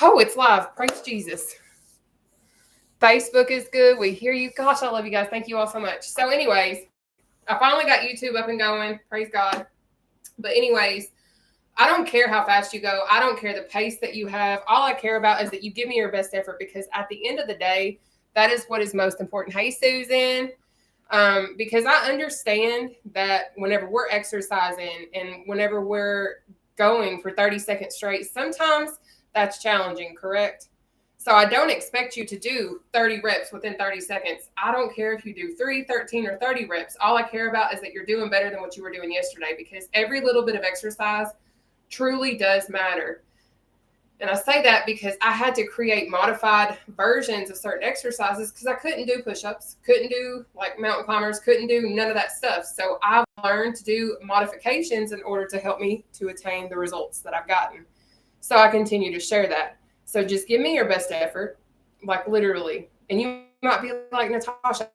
Oh, it's live. Praise Jesus. Facebook is good. We hear you. Gosh, I love you guys. Thank you all so much. So anyways, I finally got YouTube up and going. Praise God. But anyways, I don't care how fast you go. I don't care the pace that you have. All I care about is that you give me your best effort, because at the end of the day, that is what is most important. Hey, Susan. Because I understand that whenever we're exercising and whenever we're going for 30 seconds straight, sometimes that's challenging, correct? So I don't expect you to do 30 reps within 30 seconds. I don't care if you do 3, 13, or 30 reps. All I care about is that you're doing better than what you were doing yesterday, because every little bit of exercise truly does matter. And I say that because I had to create modified versions of certain exercises because I couldn't do push-ups, couldn't do like mountain climbers, couldn't do none of that stuff. So I've learned to do modifications in order to help me to attain the results that I've gotten. So I continue to share that. So just give me your best effort, like literally. And you might be like, Nataushia,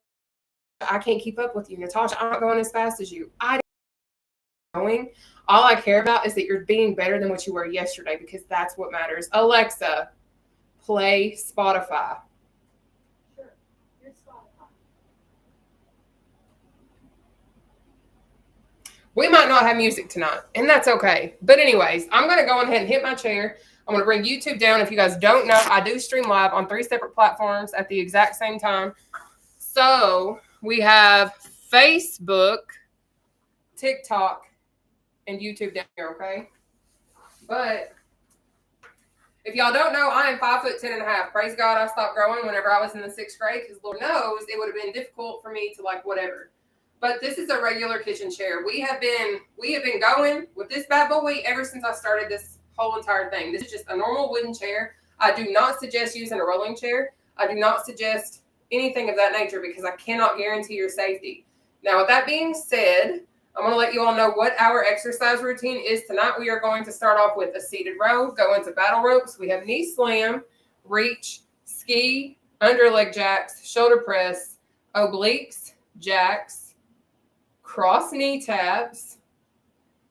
I can't keep up with you. Nataushia, I'm not going as fast as you. Going. All I care about is that you're being better than what you were yesterday, because that's what matters. Alexa, play Spotify. Sure. Here's Spotify. We might not have music tonight, and that's okay. But anyways, I'm going to go ahead and hit my chair. I'm going to bring YouTube down. If you guys don't know, I do stream live on 3 separate platforms at the exact same time. So we have Facebook, TikTok, and YouTube down here, okay? But if y'all don't know, I am 5'10.5". Praise God, I stopped growing whenever I was in the 6th grade, because Lord knows it would have been difficult for me to like whatever. But this is a regular kitchen chair. We have been going with this bad boy ever since I started this whole entire thing. This is just a normal wooden chair. I do not suggest using a rolling chair. I do not suggest anything of that nature, because I cannot guarantee your safety. Now, with that being said, I'm going to let you all know what our exercise routine is tonight. We are going to start off with a seated row, go into battle ropes. We have knee slam, reach, ski, underleg jacks, shoulder press, obliques, jacks, cross knee taps,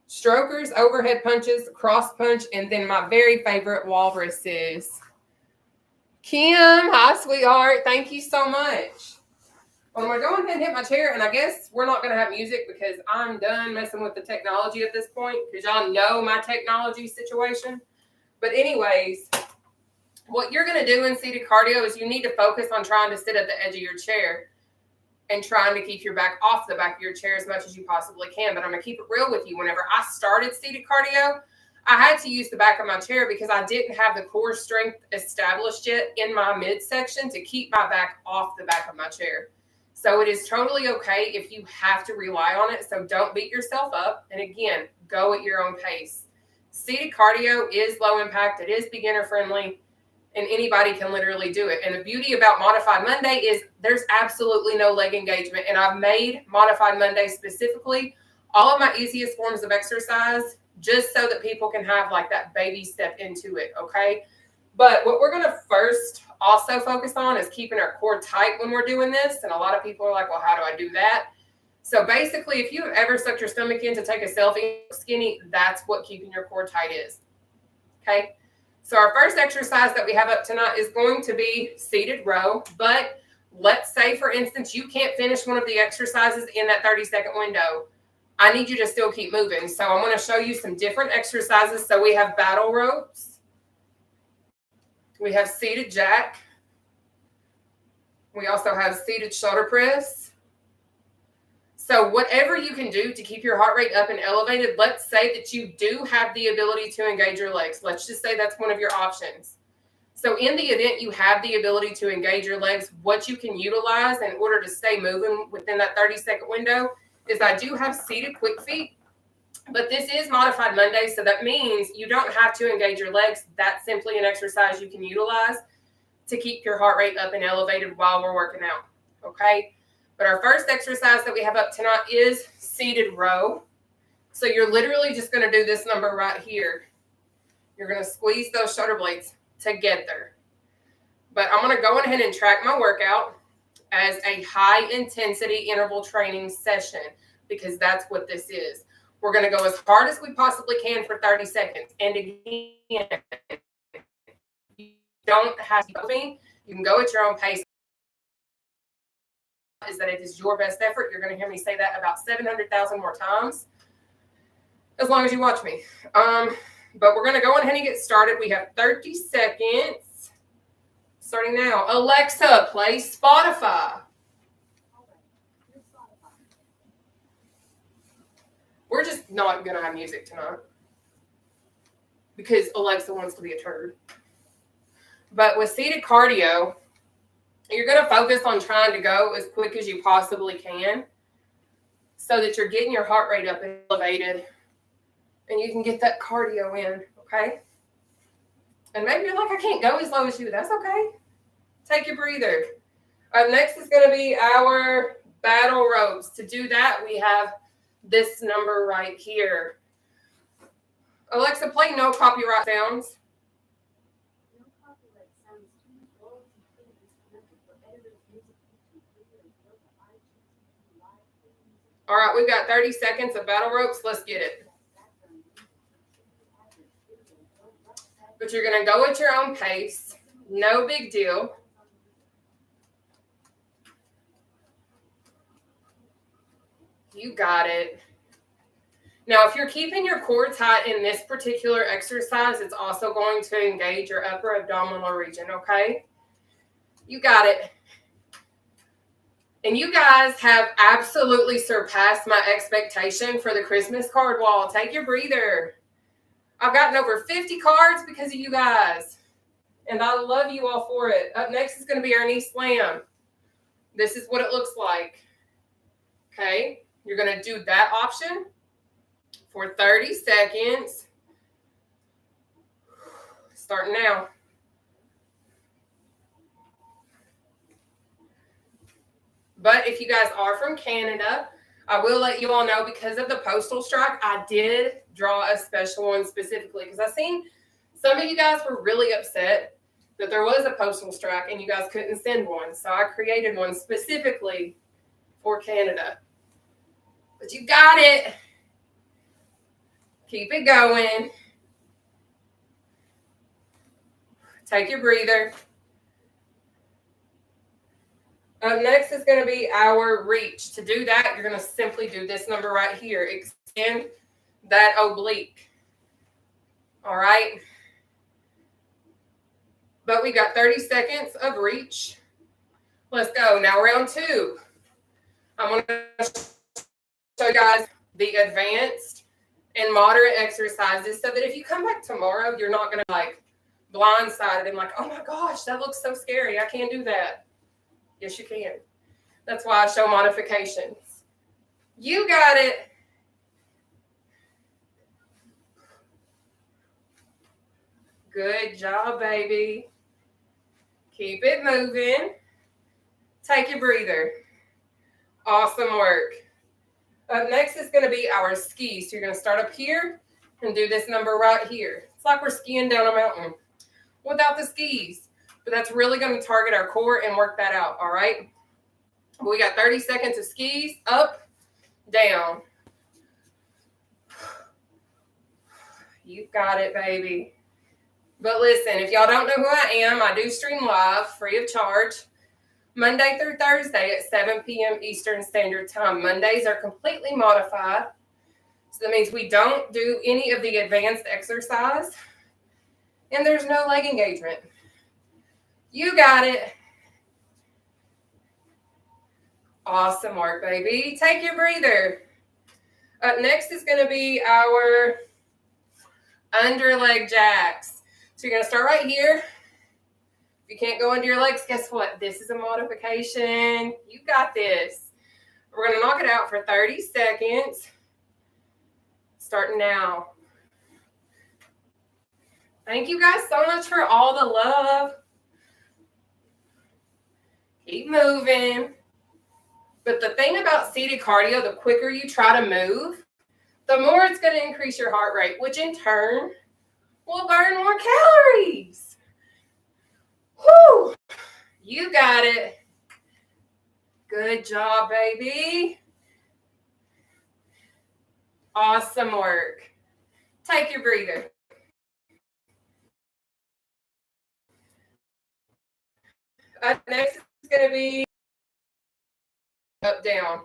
strokers, overhead punches, cross punch, and then my very favorite, walruses. Kim, hi, sweetheart. Thank you so much. I'm going to go ahead and hit my chair, and I guess we're not going to have music because I'm done messing with the technology at this point, because y'all know my technology situation. But anyways, what you're going to do in seated cardio is you need to focus on trying to sit at the edge of your chair and trying to keep your back off the back of your chair as much as you possibly can. But I'm going to keep it real with you. Whenever I started seated cardio, I had to use the back of my chair because I didn't have the core strength established yet in my midsection to keep my back off the back of my chair. So it is totally okay if you have to rely on it. So don't beat yourself up. And again, go at your own pace. Seated cardio is low impact. It is beginner friendly, and anybody can literally do it. And the beauty about Modified Monday is there's absolutely no leg engagement. And I've made Modified Monday specifically all of my easiest forms of exercise just so that people can have like that baby step into it. Okay. But what we're going to first also focus on is keeping our core tight when we're doing this. And a lot of people are like, well, how do I do that? So basically, if you've ever sucked your stomach in to take a selfie skinny, that's what keeping your core tight is. Okay. So our first exercise that we have up tonight is going to be seated row. But let's say, for instance, you can't finish one of the exercises in that 30-second window. I need you to still keep moving. So I'm going to show you some different exercises. So we have battle ropes. We have seated jack. We also have seated shoulder press. So whatever you can do to keep your heart rate up and elevated, let's say that you do have the ability to engage your legs. Let's just say that's one of your options. So in the event you have the ability to engage your legs, what you can utilize in order to stay moving within that 30-second window is I do have seated quick feet. But this is Modified Monday, so that means you don't have to engage your legs. That's simply an exercise you can utilize to keep your heart rate up and elevated while we're working out, okay? But our first exercise that we have up tonight is seated row. So you're literally just going to do this number right here. You're going to squeeze those shoulder blades together. But I'm going to go ahead and track my workout as a high-intensity interval training session, because that's what this is. We're going to go as hard as we possibly can for 30 seconds. And again, you don't have to go with me. You can go at your own pace. Is that it is your best effort. You're going to hear me say that about 700,000 more times as long as you watch me. But we're going to go ahead and get started. We have 30 seconds starting now. Alexa, play Spotify. We're just not going to have music tonight because Alexa wants to be a turd. But with seated cardio, you're going to focus on trying to go as quick as you possibly can so that you're getting your heart rate up and elevated and you can get that cardio in, okay? And maybe you're like, I can't go as low as you. That's okay. Take your breather. Up next is going to be our battle ropes. To do that, we have this number right here. Alexa, play no copyright sounds. No copyright sounds too much royalty free is connected for editors, music, YouTube, videos, yoga, iTunes, live streams. All right, we've got 30 seconds of battle ropes. Let's get it. But you're going to go at your own pace. No big deal. You got it. Now, if you're keeping your core tight in this particular exercise, it's also going to engage your upper abdominal region, okay? You got it. And you guys have absolutely surpassed my expectation for the Christmas card wall. Take your breather. I've gotten over 50 cards because of you guys. And I love you all for it. Up next is going to be our knee slam. This is what it looks like. Okay? You're going to do that option for 30 seconds. Starting now. But if you guys are from Canada, I will let you all know because of the postal strike, I did draw a special one specifically because I seen some of you guys were really upset that there was a postal strike and you guys couldn't send one. So I created one specifically for Canada. But you got it. Keep it going. Take your breather. Up next is going to be our reach. To do that, you're going to simply do this number right here. Extend that oblique. All right. But we got 30 seconds of reach. Let's go. Now round two. I'm going to show you guys the advanced and moderate exercises so that if you come back tomorrow, you're not going to like blindsided and like, oh my gosh, that looks so scary. I can't do that. Yes, you can. That's why I show modifications. You got it. Good job, baby. Keep it moving. Take your breather. Awesome work. Up next is going to be our skis. So you're going to start up here and do this number right here. It's like we're skiing down a mountain without the skis. But that's really going to target our core and work that out, all right? We got 30 seconds of skis, up, down. You got it, baby. But listen, if y'all don't know who I am, I do stream live, free of charge, Monday through Thursday at 7 p.m. Eastern Standard Time. Mondays are completely modified. So that means we don't do any of the advanced exercise. And there's no leg engagement. You got it. Awesome work, baby. Take your breather. Up next is going to be our under leg jacks. So you're going to start right here. If you can't go under your legs, guess what? This is a modification. You got this. We're going to knock it out for 30 seconds. Starting now. Thank you guys so much for all the love. Keep moving. But the thing about seated cardio, the quicker you try to move, the more it's going to increase your heart rate, which in turn will burn more calories. Whew. You got it. Good job, baby. Awesome work. Take your breather. Next is going to be up, down.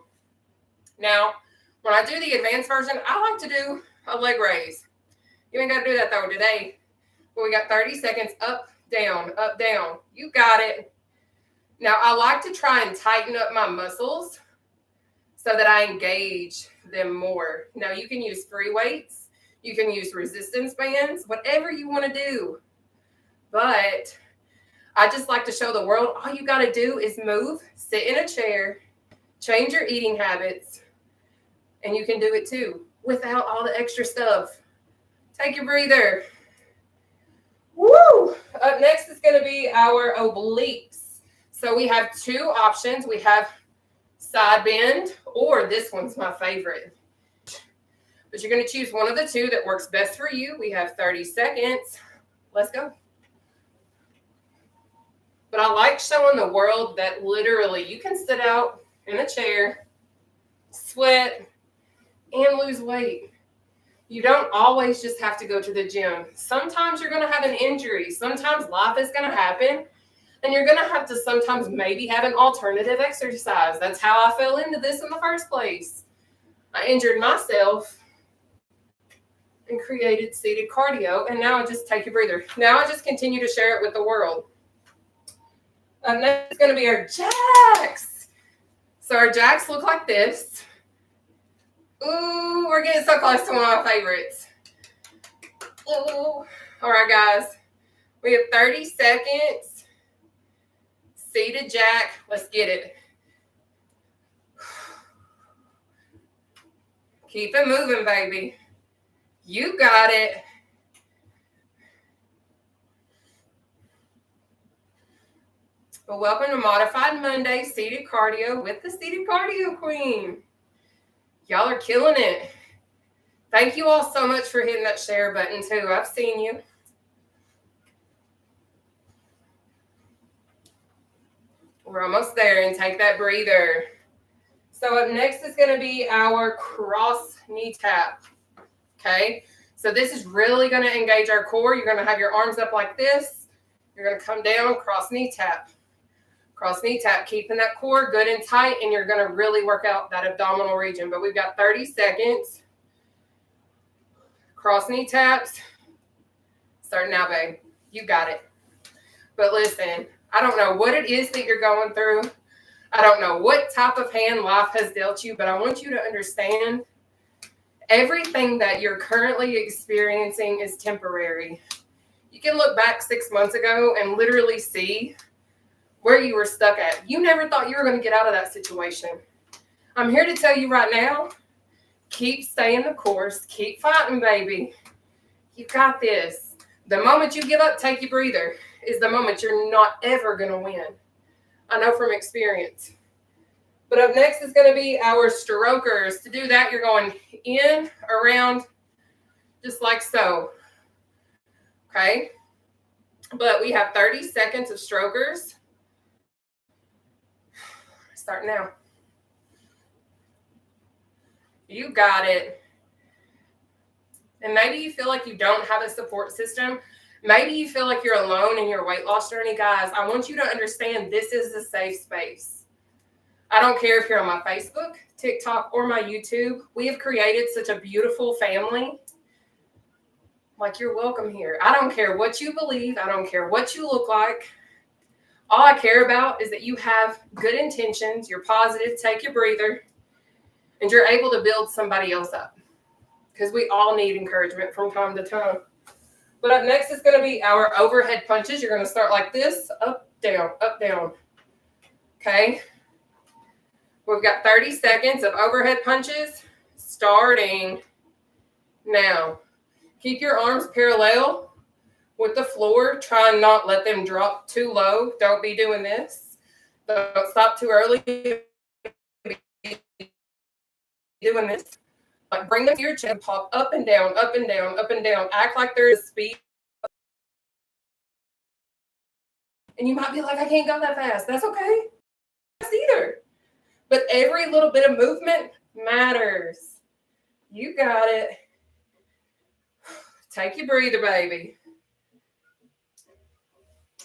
Now, when I do the advanced version, I like to do a leg raise. You ain't got to do that though today. But we got 30 seconds, up, down, up, down. You got it. Now, I like to try and tighten up my muscles so that I engage them more. Now, you can use free weights. You can use resistance bands, whatever you want to do. But I just like to show the world all you got to do is move, sit in a chair, change your eating habits, and you can do it too without all the extra stuff. Take your breather. Woo! Up next is going to be our obliques. So we have two options. We have side bend, or this one's my favorite. But you're going to choose one of the two that works best for you. We have 30 seconds. Let's go. But I like showing the world that literally you can sit out in a chair, sweat, and lose weight. You don't always just have to go to the gym. Sometimes you're going to have an injury. Sometimes life is going to happen. And you're going to have to sometimes maybe have an alternative exercise. That's how I fell into this in the first place. I injured myself and created seated cardio. And now I just take a breather. Now I just continue to share it with the world. Next is going to be our jacks. So our jacks look like this. Ooh, we're getting so close to one of my favorites. Ooh. All right, guys. We have 30 seconds. Seated jack. Let's get it. Keep it moving, baby. You got it. Well, welcome to Modified Monday Seated Cardio with the Seated Cardio Queen. Y'all are killing it. Thank you all so much for hitting that share button too. I've seen you. We're almost there, and take that breather. So up next is going to be our cross knee tap. Okay. So this is really going to engage our core. You're going to have your arms up like this. You're going to come down, cross knee tap. Cross knee tap, keeping that core good and tight, and you're going to really work out that abdominal region. But we've got 30 seconds. Cross knee taps. Start now, babe. You got it. But listen, I don't know what it is that you're going through. I don't know what type of hand life has dealt you, but I want you to understand everything that you're currently experiencing is temporary. You can look back 6 months ago and literally see where you were stuck at. You never thought you were going to get out of that situation. I'm here to tell you right now, keep staying the course. Keep fighting, baby. You got this. The moment you give up, take your breather, is the moment you're not ever going to win. I know from experience. But up next is going to be our strokers. To do that, you're going in, around, just like so. Okay? But we have 30 seconds of strokers. Start now. You got it. And maybe you feel like you don't have a support system. Maybe you feel like you're alone in your weight loss journey. Guys, I want you to understand this is a safe space. I don't care if you're on my Facebook, TikTok, or my YouTube. We have created such a beautiful family. Like, you're welcome here. I don't care what you believe. I don't care what you look like. All I care about is that you have good intentions, you're positive, take your breather, and you're able to build somebody else up. Because we all need encouragement from time to time. But up next is going to be our overhead punches. You're going to start like this, up, down, up, down. Okay? We've got 30 seconds of overhead punches starting now. Keep your arms parallel with the floor. Try and not let them drop too low. Don't be doing this. Don't stop too early. Doing this. Like, bring them to your chin, pop up and down, up and down, up and down. Act like there is speed. And you might be like, I can't go that fast. That's okay. That's either. But every little bit of movement matters. You got it. Take your breather, baby.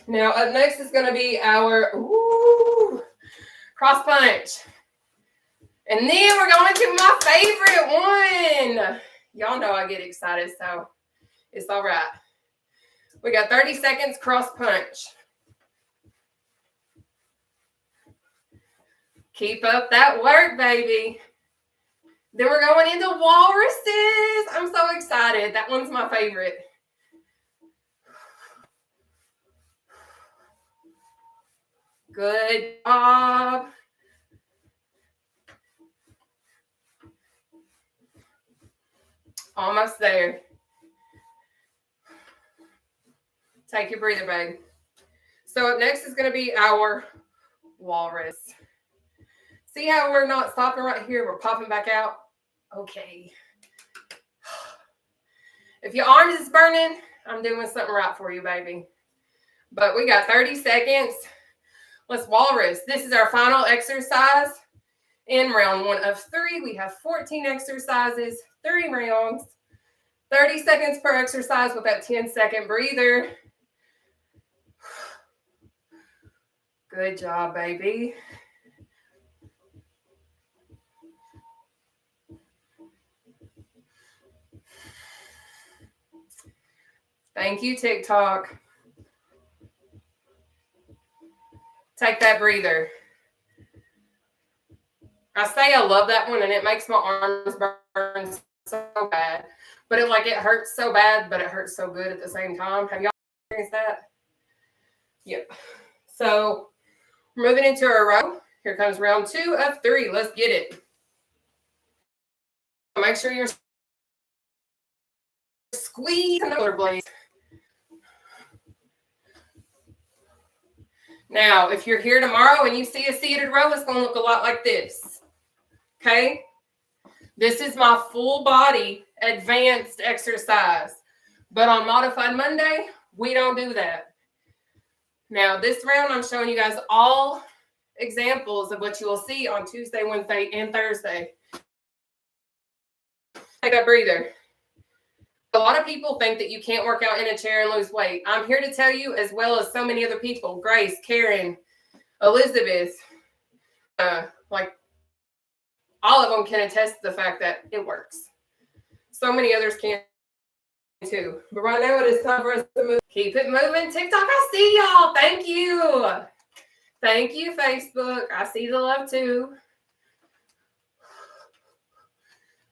Now up next is going to be our cross punch. And then we're going to my favorite one. Y'all know I get excited, so it's all right. We got 30 seconds cross punch. Keep up that work, baby. Then we're going into walruses. I'm so excited. That one's my favorite. Good job. Almost there. Take your breather, babe. So up next is going to be our walrus. See how we're not stopping right here? We're popping back out. Okay. If your arms is burning, I'm doing something right for you, baby. But we got 30 seconds. Let's walrus. This is our final exercise in round 1 of 3. We have 14 exercises, 3 rounds, 30 seconds per exercise with that 10-second breather. Good job, baby. Thank you, TikTok. Take that breather. I say I love that one, and it makes my arms burn so bad. But it hurts so bad, but it hurts so good at the same time. Have y'all experienced that? Yep. So we're moving into a row. Here comes round 2 of 3. Let's get it. Make sure you're squeezing the shoulder blades. Now, if you're here tomorrow and you see a seated row, it's going to look a lot like this. Okay? This is my full body advanced exercise. But on Modified Monday, we don't do that. Now, this round, I'm showing you guys all examples of what you will see on Tuesday, Wednesday, and Thursday. Take that breather. A lot of people think that you can't work out in a chair and lose weight. I'm here to tell you, as well as so many other people, Grace, Karen, Elizabeth, all of them can attest to the fact that it works. So many others can too. But right now it is time for us to move. Keep it moving. TikTok, I see y'all. Thank you. Thank you, Facebook. I see the love too.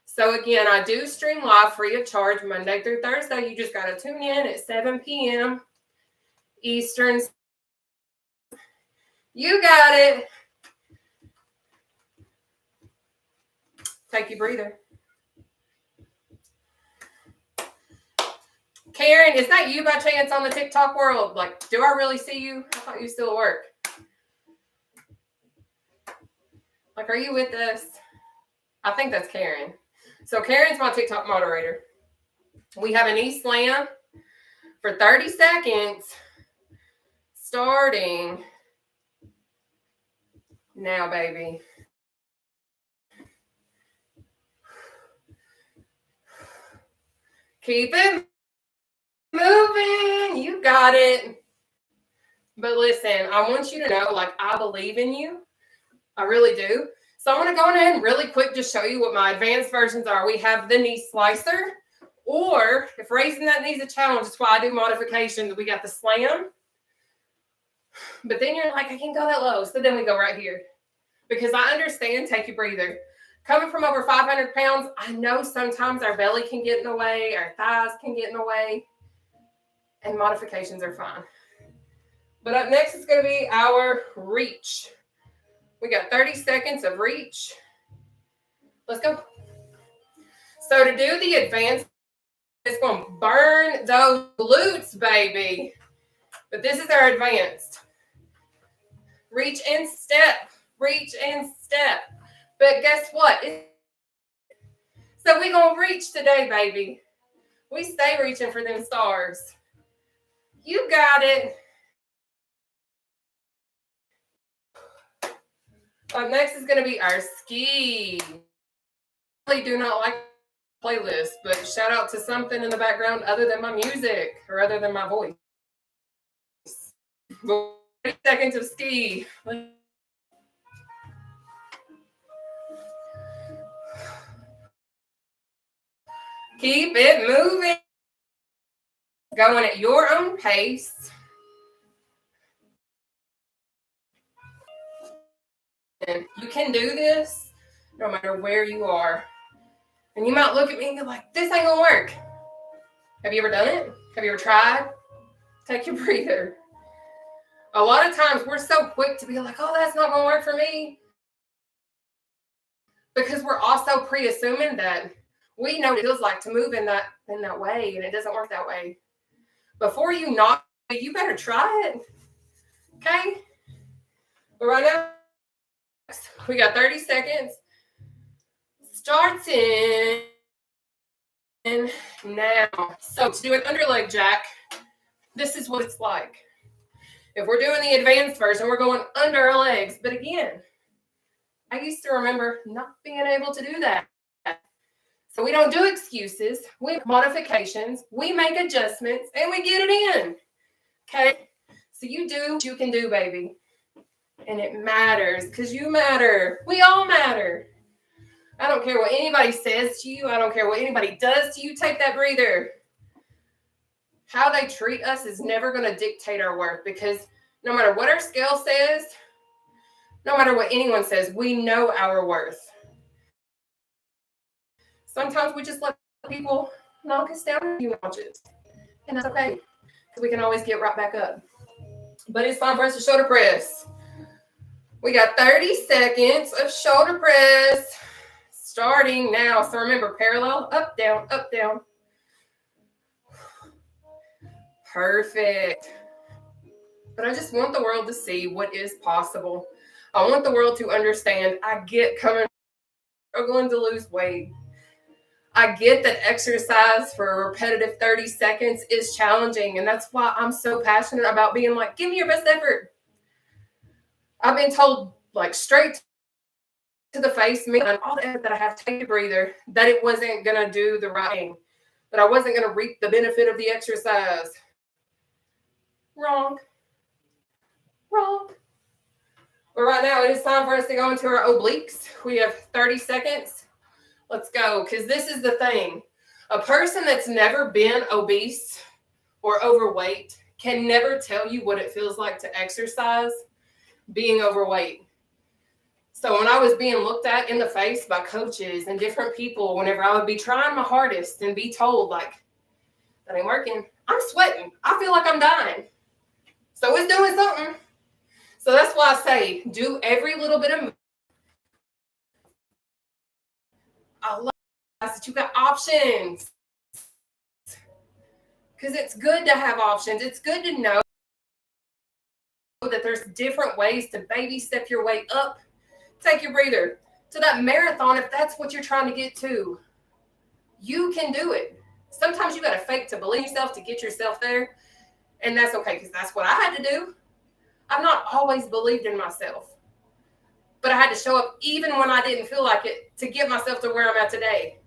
So again, I do stream live free of charge Monday through Thursday. You just got to tune in at 7 p.m. Eastern. You got it. Take your breather. Karen, is that you by chance on the TikTok world? Do I really see you? I thought you still at work. Are you with us? I think that's Karen. So Karen's my TikTok moderator. We have a knee slam for 30 seconds starting now, baby. Keep it moving. You got it. But listen, I want you to know, I believe in you. I really do. So I'm going to go ahead and really quick just show you what my advanced versions are. We have the knee slicer, or if raising that knee is a challenge, that's why I do modifications. We got the slam. But then you're like, I can't go that low. So then we go right here. Because I understand, take your breather. Coming from over 500 pounds, I know sometimes our belly can get in the way, our thighs can get in the way, and modifications are fine. But up next is going to be our reach. We got 30 seconds of reach. Let's go. So to do the advanced, it's going to burn those glutes, baby. But this is our advanced. Reach and step. Reach and step. But guess what? So we're going to reach today, baby. We stay reaching for them stars. You got it. Up next is going to be our ski. I really do not like playlists, but shout out to something in the background other than my music or other than my voice. 30 seconds of ski. Keep it moving. Going at your own pace. And you can do this no matter where you are. And you might look at me and be like, this ain't gonna work. Have you ever done it? Have you ever tried? Take your breather. A lot of times we're so quick to be like, oh, that's not gonna work for me. Because we're also pre-assuming that we know what it feels like to move in that way, and it doesn't work that way. Before you knock, you better try it. Okay? But right now, we got 30 seconds. Starts in now. So to do an underleg jack, this is what it's like. If we're doing the advanced version, we're going under our legs. But again, I used to remember not being able to do that. So we don't do excuses. We make modifications. We make adjustments, and we get it in. Okay? So you do what you can do, baby. And it matters because you matter. We all matter. I don't care what anybody says to you. I don't care what anybody does to you. Take that breather. How they treat us is never going to dictate our worth, because no matter what our scale says, no matter what anyone says, we know our worth. Sometimes we just let people knock us down a few notches, and that's okay, because we can always get right back up. But it's time for us to shoulder press. We got 30 seconds of shoulder press starting now. So remember, parallel, up, down, up, down. Perfect. But I just want the world to see what is possible. I want the world to understand I get struggling to lose weight. I get that exercise for a repetitive 30 seconds is challenging. And that's why I'm so passionate about being like, give me your best effort. I've been told, like, straight to the face, me and all the effort that I have to take a breather, that it wasn't going to do the right thing, that I wasn't going to reap the benefit of the exercise. Wrong. But right now, it is time for us to go into our obliques. We have 30 seconds. Let's go, because this is the thing. A person that's never been obese or overweight can never tell you what it feels like to exercise being overweight. So when I was being looked at in the face by coaches and different people, whenever I would be trying my hardest and be told, like, that ain't working, I'm sweating. I feel like I'm dying. So it's doing something. So that's why I say, do every little bit of. I love that you got options. Because it's good to have options. It's good to know that there's different ways to baby step your way up. Take your breather to that marathon. If that's what you're trying to get to, you can do it. Sometimes you got to fake to believe yourself to get yourself there. And that's okay, because that's what I had to do. I've not always believed in myself, but I had to show up even when I didn't feel like it to get myself to where I'm at today.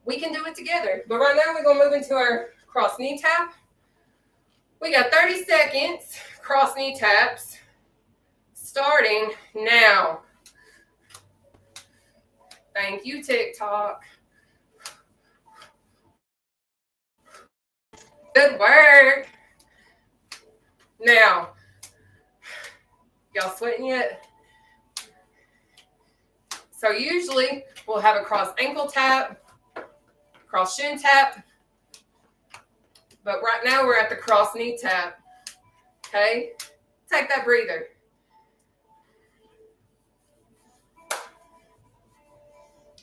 We can do it together. But right now we're going to move into our cross knee tap. We got 30 seconds, cross knee taps, starting now. Thank you, TikTok. Good work. Now, y'all sweating yet? So usually we'll have a cross ankle tap, cross shin tap, but right now we're at the cross knee tap. Okay? Take that breather.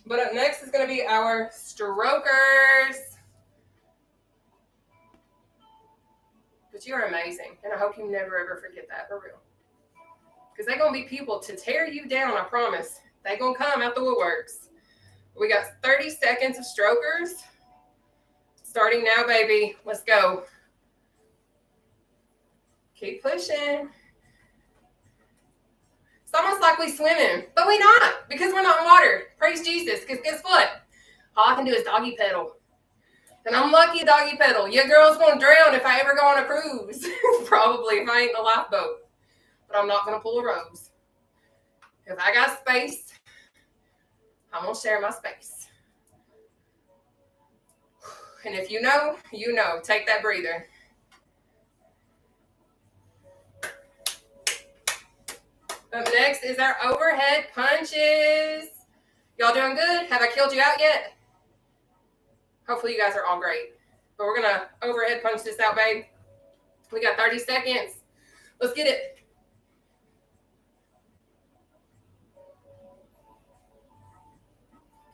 But up next is going to be our strokers. But you're amazing, and I hope you never ever forget that, for real. Because they're going to be people to tear you down, I promise. They're going to come out the woodworks. We got 30 seconds of strokers. Starting now, baby. Let's go. Keep pushing. It's almost like we swimming, but we not, because we're not in water. Praise Jesus, because guess what? All I can do is doggy pedal. And I'm lucky doggy pedal. Your girl's going to drown if I ever go on a cruise. probably if I ain't in a lifeboat. But I'm not going to pull a Rose. If I got space, I'm going to share my space. And if you know, you know. Take that breather. Up next is our overhead punches. Y'all doing good? Have I killed you out yet? Hopefully you guys are all great. But we're going to overhead punch this out, babe. We got 30 seconds. Let's get it.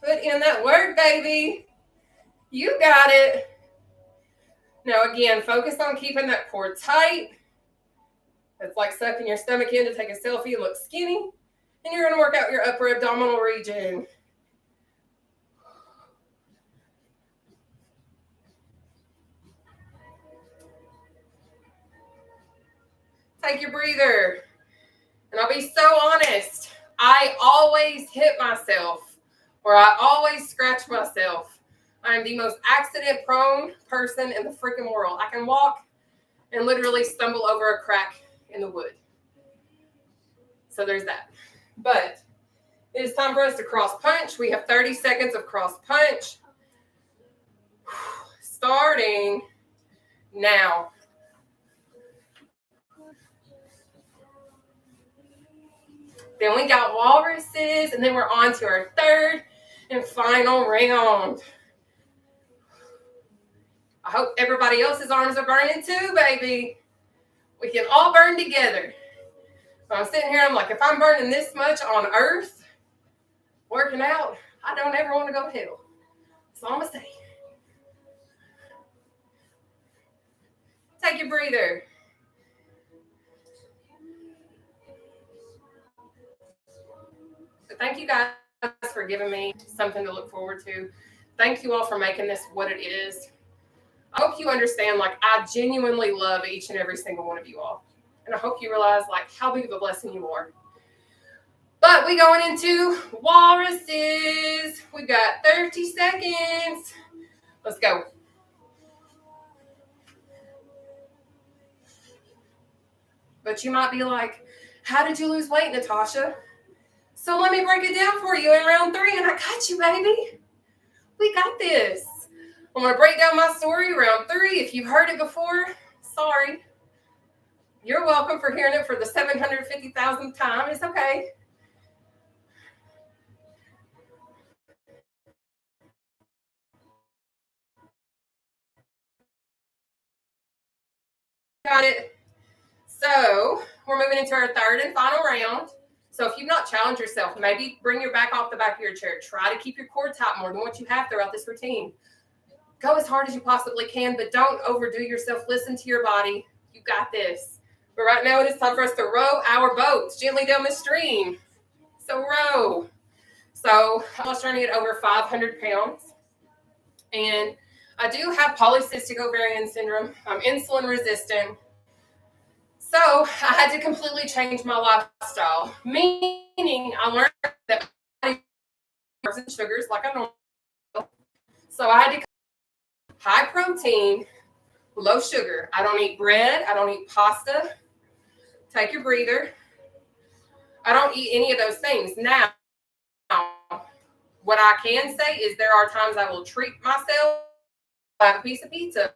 Put in that work, baby. You got it. Now, again, focus on keeping that core tight. It's like sucking your stomach in to take a selfie and look skinny. And you're going to work out your upper abdominal region. Take your breather. And I'll be so honest. I always hit myself, or I always scratch myself. I am the most accident-prone person in the freaking world. I can walk and literally stumble over a crack in the wood. So there's that. But it is time for us to cross punch. We have 30 seconds of cross punch. Starting now. Then we got walruses, and then we're on to our third and final round. I hope everybody else's arms are burning too, baby. We can all burn together. So I'm sitting here, I'm like, if I'm burning this much on earth, working out, I don't ever want to go to hell. That's all I'm going to say. Take your breather. So thank you guys for giving me something to look forward to. Thank you all for making this what it is. I hope you understand, like, I genuinely love each and every single one of you all. And I hope you realize, like, how big of a blessing you are. But we going into walruses. We got 30 seconds. Let's go. But you might be like, how did you lose weight, Nataushia? So let me break it down for you in round 3, and I got you, baby. We got this. I'm going to break down my story, round 3. If you've heard it before, sorry. You're welcome for hearing it for the 750,000th time. It's okay. Got it. So we're moving into our third and final round. So if you've not challenged yourself, maybe bring your back off the back of your chair. Try to keep your core tight more than what you have throughout this routine. Go as hard as you possibly can, but don't overdo yourself. Listen to your body. You got this. But right now it is time for us to row our boats gently down the stream. So row. So I'm turning it over 500 pounds. And I do have polycystic ovarian syndrome. I'm insulin resistant. So I had to completely change my lifestyle, meaning I learned that my body doesn't sugars like I normally. So I had to high protein, low sugar. I don't eat bread. I don't eat pasta. Take your breather. I don't eat any of those things. Now, what I can say is there are times I will treat myself, have a piece of pizza,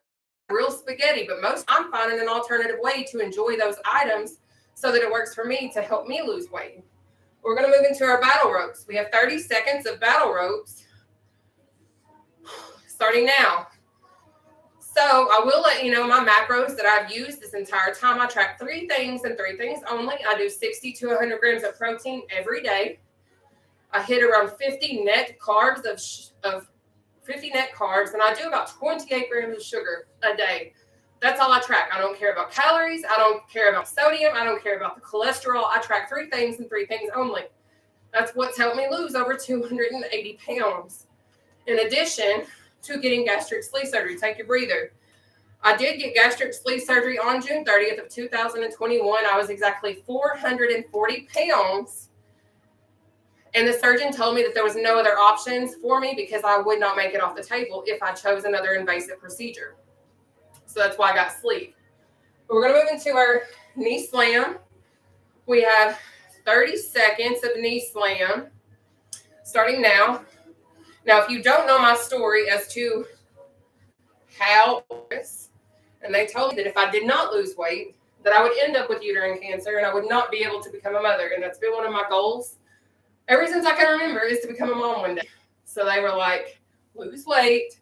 real spaghetti, but most I'm finding an alternative way to enjoy those items so that it works for me to help me lose weight. We're going to move into our battle ropes. We have 30 seconds of battle ropes starting now. So I will let you know my macros that I've used this entire time. I track 3 things and 3 things only. I do 60 to 100 grams of protein every day. I hit around 50 net carbs of 50 net carbs, and I do about 28 grams of sugar a day. That's all I track. I don't care about calories. I don't care about sodium. I don't care about the cholesterol. I track 3 things and 3 things only. That's what's helped me lose over 280 pounds. In addition to getting gastric sleeve surgery. Take your breather. I did get gastric sleeve surgery on June 30th of 2021. I was exactly 440 pounds. And the surgeon told me that there was no other options for me because I would not make it off the table if I chose another invasive procedure. So that's why I got sleeve. We're going to move into our knee slam. We have 30 seconds of knee slam starting now. Now, if you don't know my story as to how, and they told me that if I did not lose weight, that I would end up with uterine cancer and I would not be able to become a mother. And that's been one of my goals ever since I can remember, is to become a mom one day. So they were like, lose weight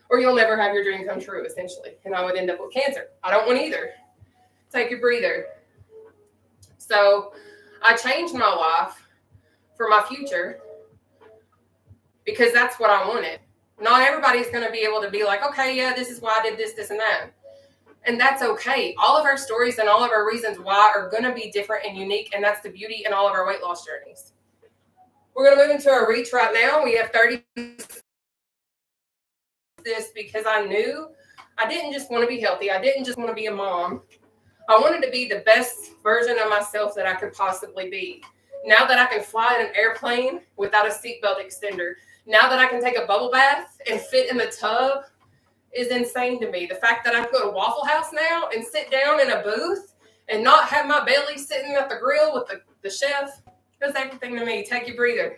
or you'll never have your dream come true, essentially. And I would end up with cancer. I don't want either. Take your breather. So I changed my life for my future because that's what I wanted. Not everybody's going to be able to be like, okay, yeah, this is why I did this, this, and that. And that's okay. All of our stories and all of our reasons why are going to be different and unique. And that's the beauty in all of our weight loss journeys. We're going to move into our reach right now. We have 30 this because I knew I didn't just want to be healthy. I didn't just want to be a mom. I wanted to be the best version of myself that I could possibly be. Now that I can fly in an airplane without a seatbelt extender, now that I can take a bubble bath and fit in the tub is insane to me. The fact that I can go to Waffle House now and sit down in a booth and not have my belly sitting at the grill with the chef does everything to me. Take your breather.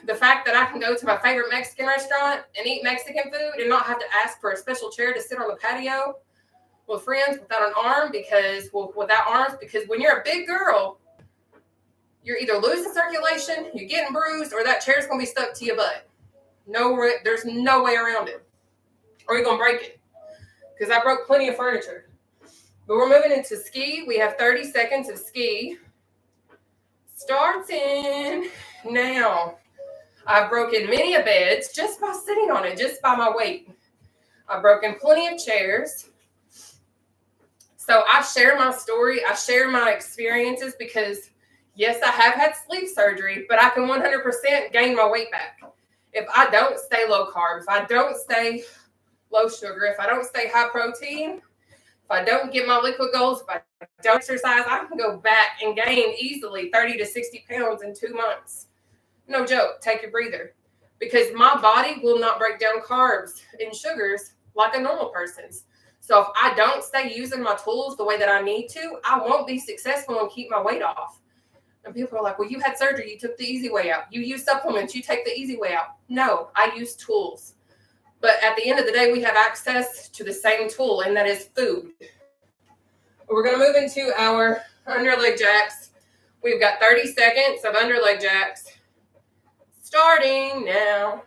The fact that I can go to my favorite Mexican restaurant and eat Mexican food and not have to ask for a special chair to sit on the patio with friends without an arm without arms, because when you're a big girl, you're either losing circulation, you're getting bruised, or that chair's going to be stuck to your butt. There's no way around it. Or you're going to break it. Because I broke plenty of furniture. But we're moving into ski. We have 30 seconds of ski. Starting now. I've broken many a beds just by sitting on it, just by my weight. I've broken plenty of chairs. So I share my story. I share my experiences because, yes, I have had sleep surgery, but I can 100% gain my weight back. If I don't stay low carb, if I don't stay low sugar, if I don't stay high protein, if I don't get my liquid goals, if I don't exercise, I can go back and gain easily 30 to 60 pounds in 2 months. No joke. Take your breather. Because my body will not break down carbs and sugars like a normal person's. So if I don't stay using my tools the way that I need to, I won't be successful and keep my weight off. And people are like, well, you had surgery. You took the easy way out. You use supplements. You take the easy way out. No, I use tools. But at the end of the day, we have access to the same tool, and that is food. We're going to move into our underleg jacks. We've got 30 seconds of underleg jacks starting now.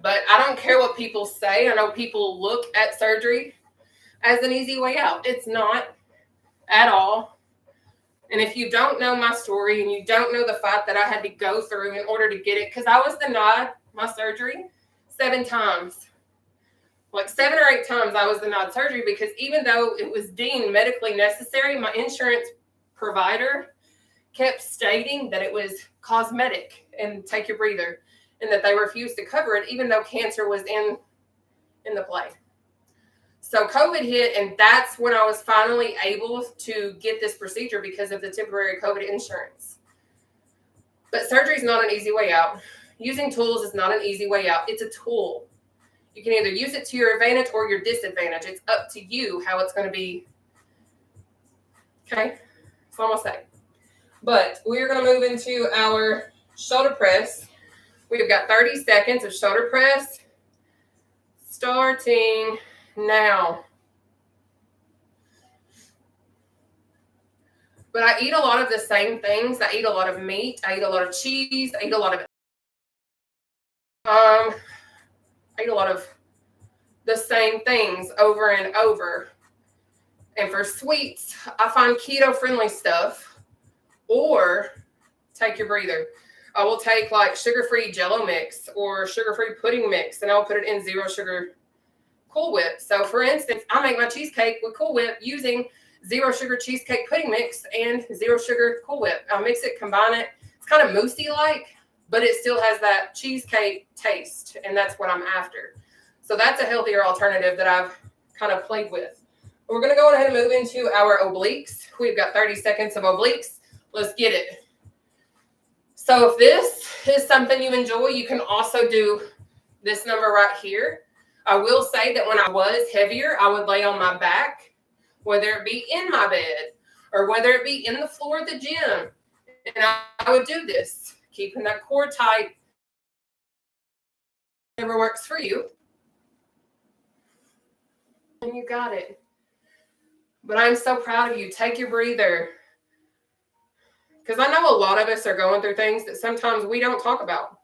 But I don't care what people say. I know people look at surgery as an easy way out. It's not at all. And if you don't know my story and you don't know the fight that I had to go through in order to get it, because I was denied my surgery 7 times. Like 7 or 8 times I was denied surgery because even though it was deemed medically necessary, my insurance provider kept stating that it was cosmetic and take your breather, and that they refused to cover it even though cancer was in the play. So COVID hit, and that's when I was finally able to get this procedure because of the temporary COVID insurance. But surgery is not an easy way out. Using tools is not an easy way out. It's a tool. You can either use it to your advantage or your disadvantage. It's up to you how it's going to be. Okay? That's all I'll say. But we're going to move into our shoulder press. We've got 30 seconds of shoulder press starting now. But I eat a lot of the same things. I eat a lot of meat. I eat a lot of cheese. I eat a lot of the same things over and over. And for sweets, I find keto-friendly stuff. Or take your breather. I will take like sugar-free Jell-O mix or sugar-free pudding mix, and I'll put it in 0 sugar Cool Whip. So for instance, I make my cheesecake with Cool Whip using 0 sugar cheesecake pudding mix and 0 sugar Cool Whip. I'll mix it, combine it. It's kind of moussey-like, but it still has that cheesecake taste, and that's what I'm after. So that's a healthier alternative that I've kind of played with. We're going to go ahead and move into our obliques. We've got 30 seconds of obliques. Let's get it. So if this is something you enjoy, you can also do this number right here. I will say that when I was heavier, I would lay on my back, whether it be in my bed or whether it be in the floor of the gym. And I would do this, keeping that core tight. Whatever works for you. And you got it. But I'm so proud of you. Take your breather. Because I know a lot of us are going through things that sometimes we don't talk about.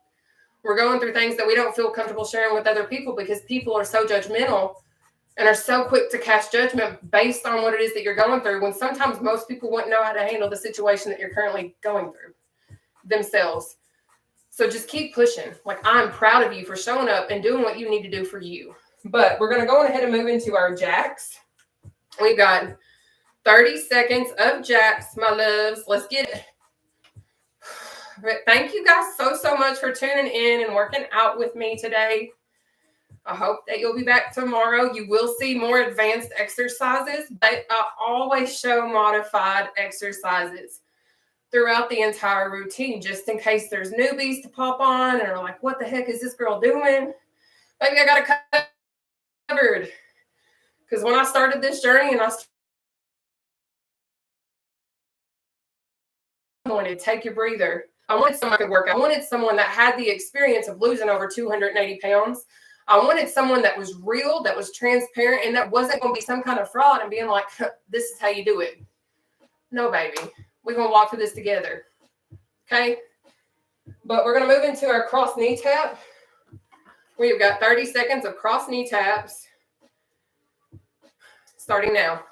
We're going through things that we don't feel comfortable sharing with other people because people are so judgmental and are so quick to cast judgment based on what it is that you're going through, when sometimes most people wouldn't know how to handle the situation that you're currently going through themselves. So just keep pushing. Like, I'm proud of you for showing up and doing what you need to do for you. But we're going to go on ahead and move into our jacks. We've got 30 seconds of jacks, my loves. Let's get it. But thank you guys so much for tuning in and working out with me today. I hope that you'll be back tomorrow. You will see more advanced exercises, but I always show modified exercises throughout the entire routine, just in case there's newbies to pop on and are like, what the heck is this girl doing? Maybe I got it covered. Because when I started this journey and I wanted to take your breather, I wanted someone who could work. I wanted someone that had the experience of losing over 280 pounds. I wanted someone that was real, that was transparent, and that wasn't going to be some kind of fraud and being like, this is how you do it. No, baby. We're going to walk through this together. Okay? But we're going to move into our cross knee tap. We've got 30 seconds of cross knee taps starting now.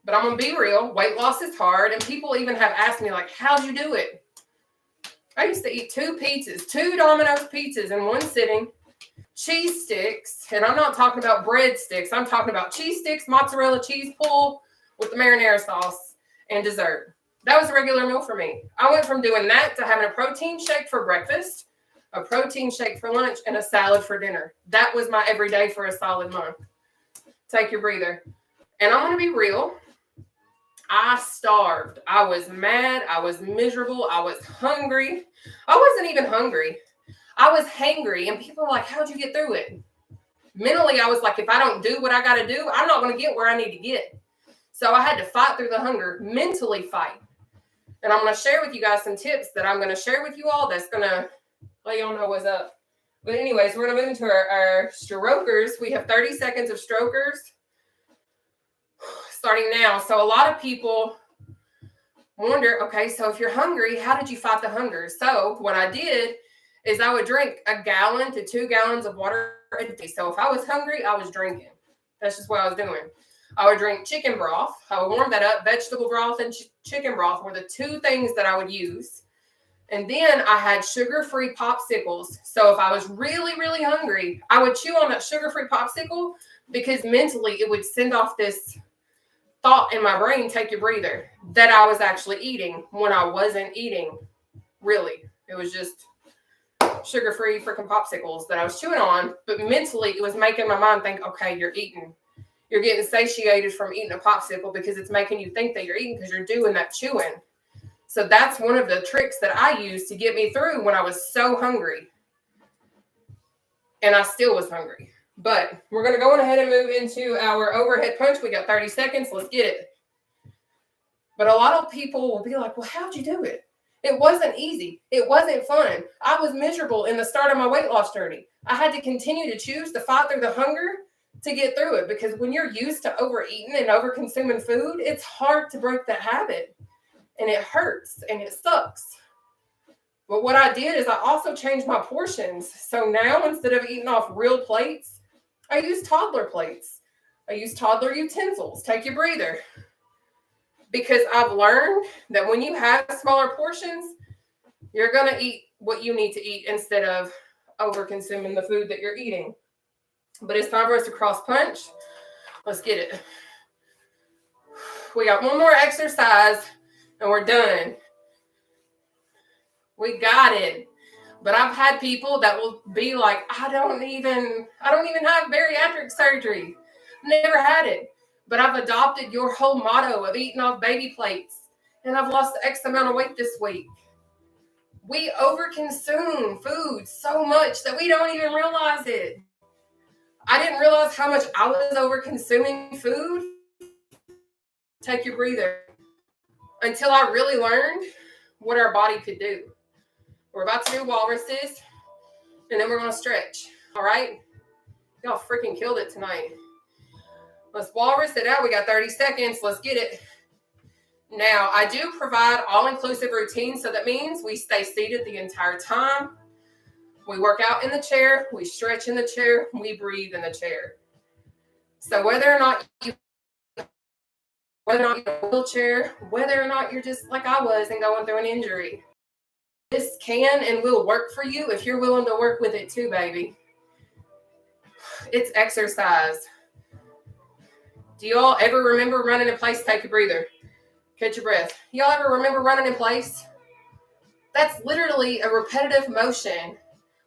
But I'm going to be real. Weight loss is hard. And people even have asked me, like, how'd you do it? I used to eat 2 Domino's pizzas in one sitting, cheese sticks. And I'm not talking about bread sticks. I'm talking about cheese sticks, mozzarella cheese pull with the marinara sauce and dessert. That was a regular meal for me. I went from doing that to having a protein shake for breakfast, a protein shake for lunch, and a salad for dinner. That was my everyday for a solid month. Take your breather. And I'm going to be real. I starved. I was mad. I was miserable. I was hungry. I wasn't even hungry. I was hangry. And people were like, how'd you get through it? Mentally, I was like, if I don't do what I got to do, I'm not going to get where I need to get. So I had to fight through the hunger, mentally fight. And I'm going to share with you guys some tips that I'm going to share with you all that's going to let y'all know what's up. But anyways, we're going to move into our strokers. We have 30 seconds of strokers starting now. So a lot of people wonder, okay, so if you're hungry, how did you fight the hunger? So what I did is I would drink 1 gallon to 2 gallons of water a day. So if I was hungry, I was drinking. That's just what I was doing. I would drink chicken broth. I would warm that up. Vegetable broth and chicken broth were the 2 things that I would use. And then I had sugar-free popsicles. So if I was really, really hungry, I would chew on that sugar-free popsicle because mentally it would send off this thought in my brain, take your breather, that I was actually eating when I wasn't eating. Really. It was just sugar-free freaking popsicles that I was chewing on. But mentally it was making my mind think, okay, you're eating. You're getting satiated from eating a popsicle because it's making you think that you're eating because you're doing that chewing. So that's one of the tricks that I used to get me through when I was so hungry. And I still was hungry. But we're going to go on ahead and move into our overhead punch. We got 30 seconds. Let's get it. But a lot of people will be like, well, how'd you do it? It wasn't easy. It wasn't fun. I was miserable in the start of my weight loss journey. I had to continue to choose to fight through the hunger to get through it. Because when you're used to overeating and over-consuming food, it's hard to break that habit. And it hurts and it sucks. But what I did is I also changed my portions. So now instead of eating off real plates, I use toddler plates. I use toddler utensils. Take your breather. Because I've learned that when you have smaller portions, you're going to eat what you need to eat instead of over-consuming the food that you're eating. But it's time for us to cross punch. Let's get it. We got one more exercise and we're done. We got it. But I've had people that will be like, I don't even have bariatric surgery. Never had it. But I've adopted your whole motto of eating off baby plates. And I've lost X amount of weight this week. We overconsume food so much that we don't even realize it. I didn't realize how much I was over consuming food. Take your breather. Until I really learned what our body could do. We're about to do walruses, and then we're going to stretch. All right? Y'all freaking killed it tonight. Let's walrus it out. We got 30 seconds. Let's get it. Now, I do provide all-inclusive routines, so that means we stay seated the entire time. We work out in the chair. We stretch in the chair. We breathe in the chair. So whether or not you're in a wheelchair, whether or not you're just like I was and going through an injury, this can and will work for you if you're willing to work with it too, baby. It's exercise. Do y'all ever remember running in place? Take a breather. Catch your breath. Y'all ever remember running in place? That's literally a repetitive motion,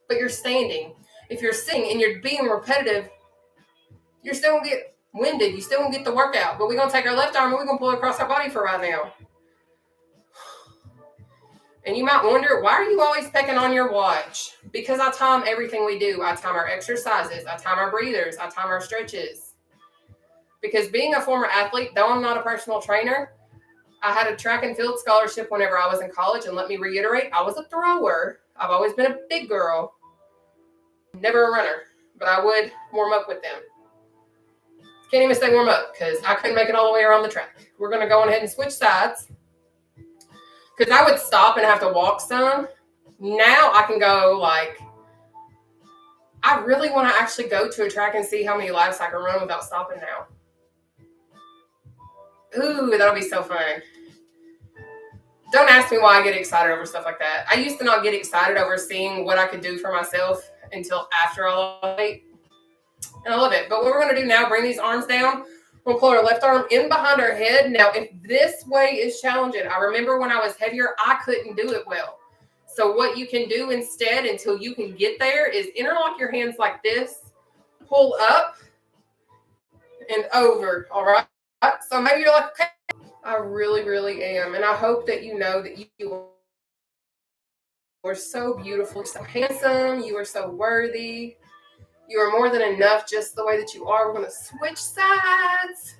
but you're standing. If you're sitting and you're being repetitive, you're still going to get winded. You still going to get the workout. But we're going to take our left arm and we're going to pull it across our body for right now. And you might wonder, why are you always pecking on your watch? Because I time everything we do. I time our exercises. I time our breathers. I time our stretches. Because being a former athlete, though I'm not a personal trainer, I had a track and field scholarship whenever I was in college. And let me reiterate, I was a thrower. I've always been a big girl. Never a runner. But I would warm up with them. Can't even say warm up because I couldn't make it all the way around the track. We're going to go ahead and switch sides. Because I would stop and have to walk some. Now I can go like, I really want to actually go to a track and see how many laps I can run without stopping now. Ooh, that'll be so fun. Don't ask me why I get excited over stuff like that. I used to not get excited over seeing what I could do for myself until after I lost weight. And I love it. But what we're going to do now, bring these arms down. We'll pull our left arm in behind our head. Now, if this way is challenging, I remember when I was heavier, I couldn't do it well. So what you can do instead until you can get there is interlock your hands like this, pull up and over. All right. So maybe you're like, okay, I really, really am. And I hope that you know that you are so beautiful, so handsome. You are so worthy. You are more than enough just the way that you are. We're going to switch sides.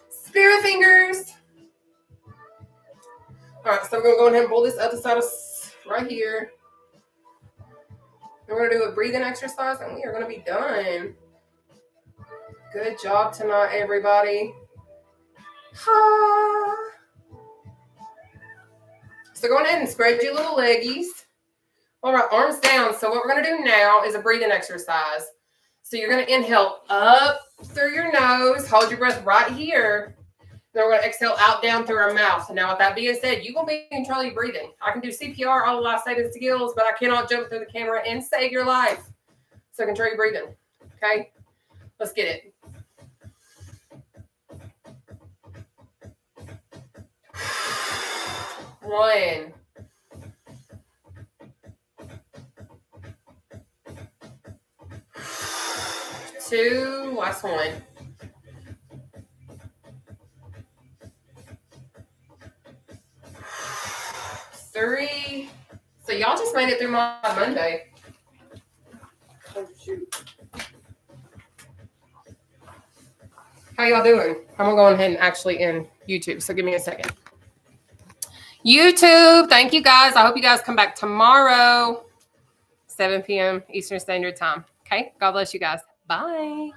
Spirit fingers. All right, so I'm going to go ahead and pull this other side right here. We're going to do a breathing exercise, and we are going to be done. Good job tonight, everybody. Ha. So go ahead and spread your little leggies. All right, arms down. So what we're going to do now is a breathing exercise. So you're going to inhale up through your nose. Hold your breath right here. Then we're going to exhale out, down through our mouth. Now, with that being said, you're going to be in control of your breathing. I can do CPR, all the life-saving skills, but I cannot jump through the camera and save your life. So control your breathing. Okay? Let's get it. One. Two. Last one. Three. So y'all just made it through my Monday. Oh, shoot. How y'all doing? I'm going to go ahead and actually end YouTube, so give me a second. YouTube, thank you guys. I hope you guys come back tomorrow, 7 p.m. Eastern Standard Time. Okay? God bless you guys. Bye.